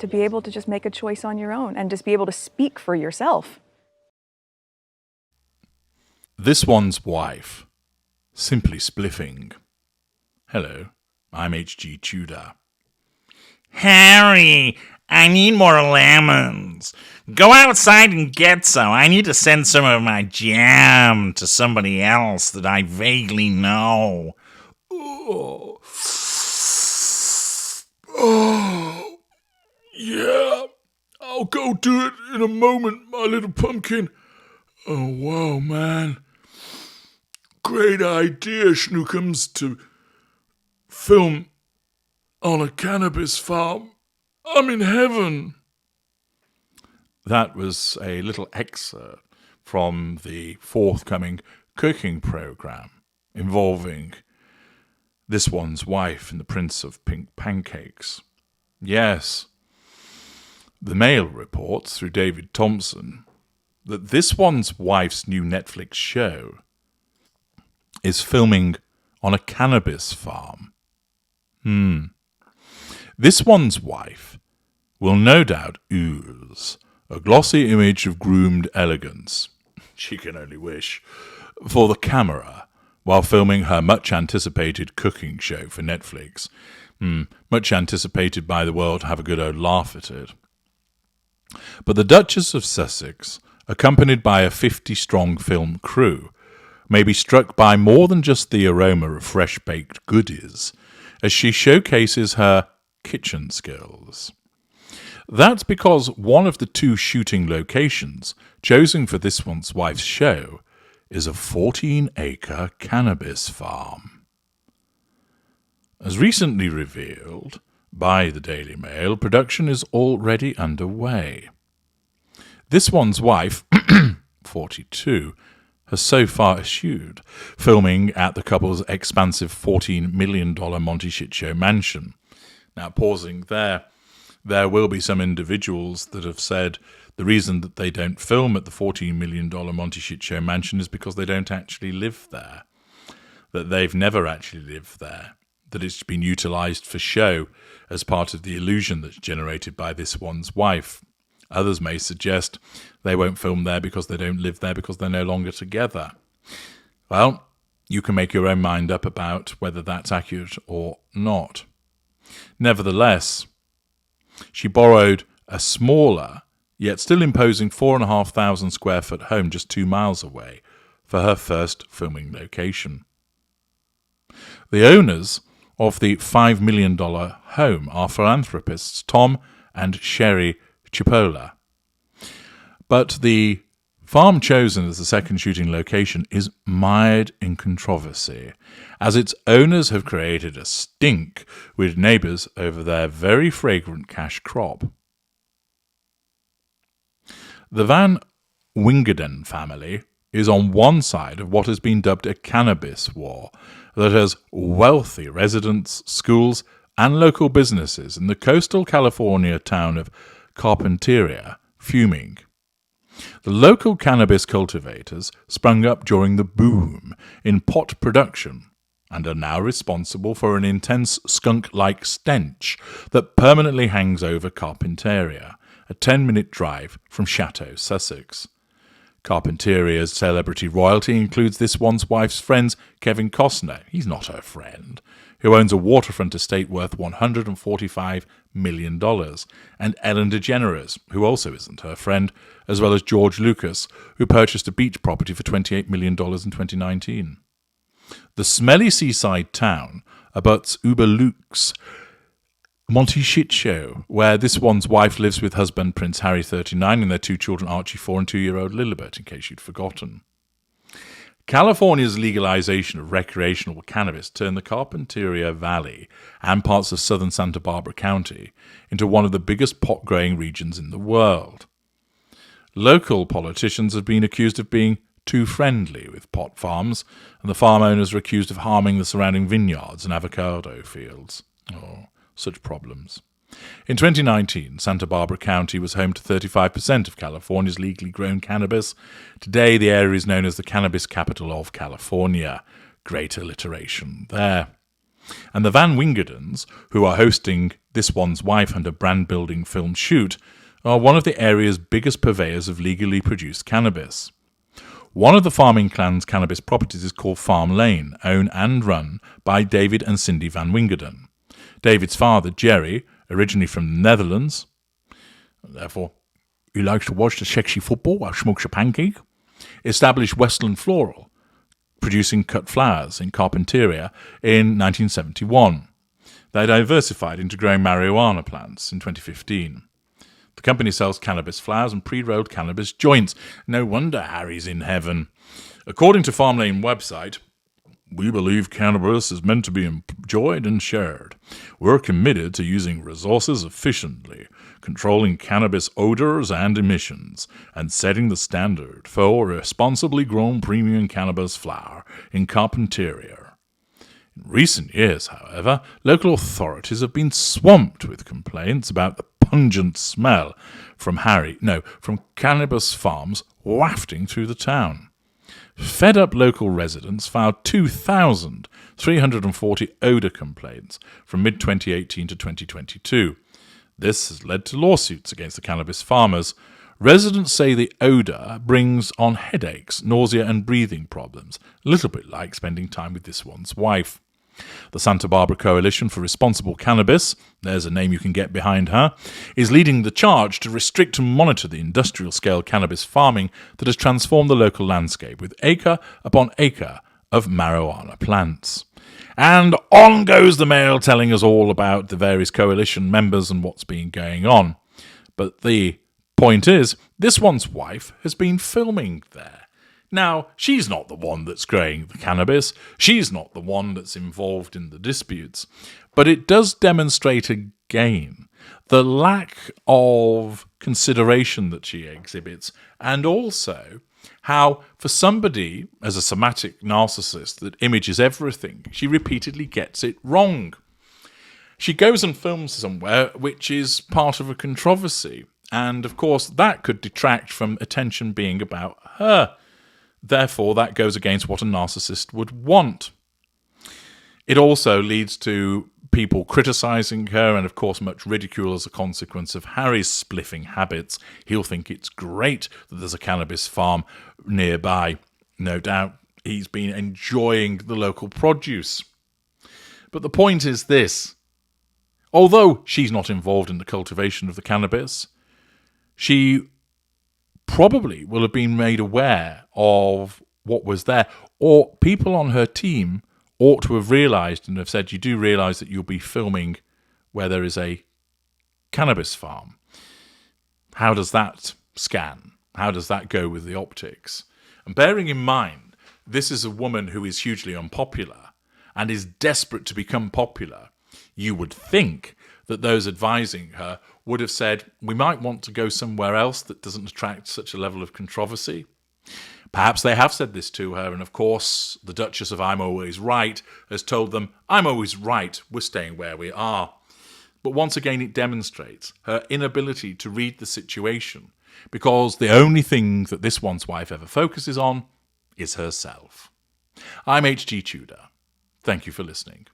to be able to just make a choice on your own and just be able to speak for yourself. This one's wife. Simply Spliffing. Hello, I'm H.G. Tudor. Harry, I need more lemons. Go outside and get some. I need to send some of my jam to somebody else that I vaguely know. Oh, yeah, I'll go do it in a moment, my little pumpkin. Oh, wow, man. Great idea, Schnookums, to film on a cannabis farm. I'm in heaven. That was a little excerpt from the forthcoming cooking program involving This One's Wife and the Prince of Pink Pancakes. Yes, the Mail reports through David Thompson that This One's Wife's new Netflix show is filming on a cannabis farm. This One's Wife will no doubt ooze a glossy image of groomed elegance, she can only wish, for the camera while filming her much-anticipated cooking show for Netflix. Much anticipated by the world to have a good old laugh at it. But the Duchess of Sussex, accompanied by a 50-strong film crew, may be struck by more than just the aroma of fresh-baked goodies as she showcases her kitchen skills. That's because one of the 2 shooting locations chosen for This One's Wife's show is a 14-acre cannabis farm. As recently revealed by the Daily Mail, production is already underway. This One's Wife, 42, has so far eschewed filming at the couple's expansive $14 million Monty Shit Show mansion. Now, pausing there will be some individuals that have said the reason that they don't film at the $14 million Monty Shit Show mansion is because they don't actually live there, that they've never actually lived there, that it's been utilised for show as part of the illusion that's generated by This One's Wife. Others may suggest they won't film there because they don't live there because they're no longer together. Well, you can make your own mind up about whether that's accurate or not. Nevertheless, she borrowed a smaller, yet still imposing 4,500 square foot home just 2 miles away for her first filming location. The owners of the $5 million home are philanthropists Tom and Sherry Chipola. But the farm chosen as the second shooting location is mired in controversy, as its owners have created a stink with neighbours over their very fragrant cash crop. The Van Wingerden family is on one side of what has been dubbed a cannabis war that has wealthy residents, schools, and local businesses in the coastal California town of Carpinteria fuming. The local cannabis cultivators sprung up during the boom in pot production and are now responsible for an intense skunk-like stench that permanently hangs over Carpinteria, a 10-minute drive from Chateau, Sussex. Carpinteria's celebrity royalty includes This One's Wife's friends Kevin Costner, he's not her friend, who owns a waterfront estate worth $145 million, and Ellen DeGeneres, who also isn't her friend, as well as George Lucas, who purchased a beach property for $28 million in 2019. The smelly seaside town abuts Uberluch's Monty Shit Show, where This One's Wife lives with husband Prince Harry, 39, and their 2 children Archie, 4, and 2-year-old Lilibet, in case you'd forgotten. California's legalization of recreational cannabis turned the Carpinteria Valley and parts of southern Santa Barbara County into one of the biggest pot-growing regions in the world. Local politicians have been accused of being too friendly with pot farms, and the farm owners are accused of harming the surrounding vineyards and avocado fields. Oh, such problems. In 2019, Santa Barbara County was home to 35% of California's legally grown cannabis. Today, the area is known as the cannabis capital of California. Great alliteration there. And the Van Wingerdens, who are hosting This One's Wife and a brand-building film shoot are one of the area's biggest purveyors of legally produced cannabis. One of the farming clan's cannabis properties is called Farm Lane, owned and run by David and Cindy van Wingerden. David's father, Jerry, originally from the Netherlands, therefore he likes to watch the sexy football while smokes a pancake, established Westland Floral, producing cut flowers in Carpinteria in 1971. They diversified into growing marijuana plants in 2015. The company sells cannabis flowers and pre-rolled cannabis joints. No wonder Harry's in heaven. According to Farm Lane website, we believe cannabis is meant to be enjoyed and shared. We're committed to using resources efficiently, controlling cannabis odors and emissions, and setting the standard for responsibly grown premium cannabis flower in Carpinteria. In recent years, however, local authorities have been swamped with complaints about the pungent smell from cannabis farms wafting through the town. Fed-up local residents filed 2,340 odour complaints from mid-2018 to 2022. This has led to lawsuits against the cannabis farmers. Residents say the odour brings on headaches, nausea and breathing problems, a little bit like spending time with this one's wife. The Santa Barbara Coalition for Responsible Cannabis, there's a name you can get behind her, is leading the charge to restrict and monitor the industrial-scale cannabis farming that has transformed the local landscape with acre upon acre of marijuana plants. And on goes the mail telling us all about the various coalition members and what's been going on. But the point is, this one's wife has been filming there. Now, she's not the one that's growing the cannabis. She's not the one that's involved in the disputes. But it does demonstrate again the lack of consideration that she exhibits, and also how, for somebody as a somatic narcissist that images everything, she repeatedly gets it wrong. She goes and films somewhere which is part of a controversy, and of course that could detract from attention being about her. Therefore, that goes against what a narcissist would want. It also leads to people criticising her and, of course, much ridicule as a consequence of Harry's spliffing habits. He'll think it's great that there's a cannabis farm nearby. No doubt he's been enjoying the local produce. But the point is this. Although she's not involved in the cultivation of the cannabis, she probably will have been made aware of what was there, or people on her team ought to have realised and have said, you do realise that you'll be filming where there is a cannabis farm. How does that scan? How does that go with the optics? And bearing in mind, this is a woman who is hugely unpopular and is desperate to become popular, you would think that those advising her would have said, we might want to go somewhere else that doesn't attract such a level of controversy. Perhaps they have said this to her, and of course the Duchess of I'm Always Right has told them, I'm always right, we're staying where we are. But once again it demonstrates her inability to read the situation, because the only thing that this one's wife ever focuses on is herself. I'm HG Tudor. Thank you for listening.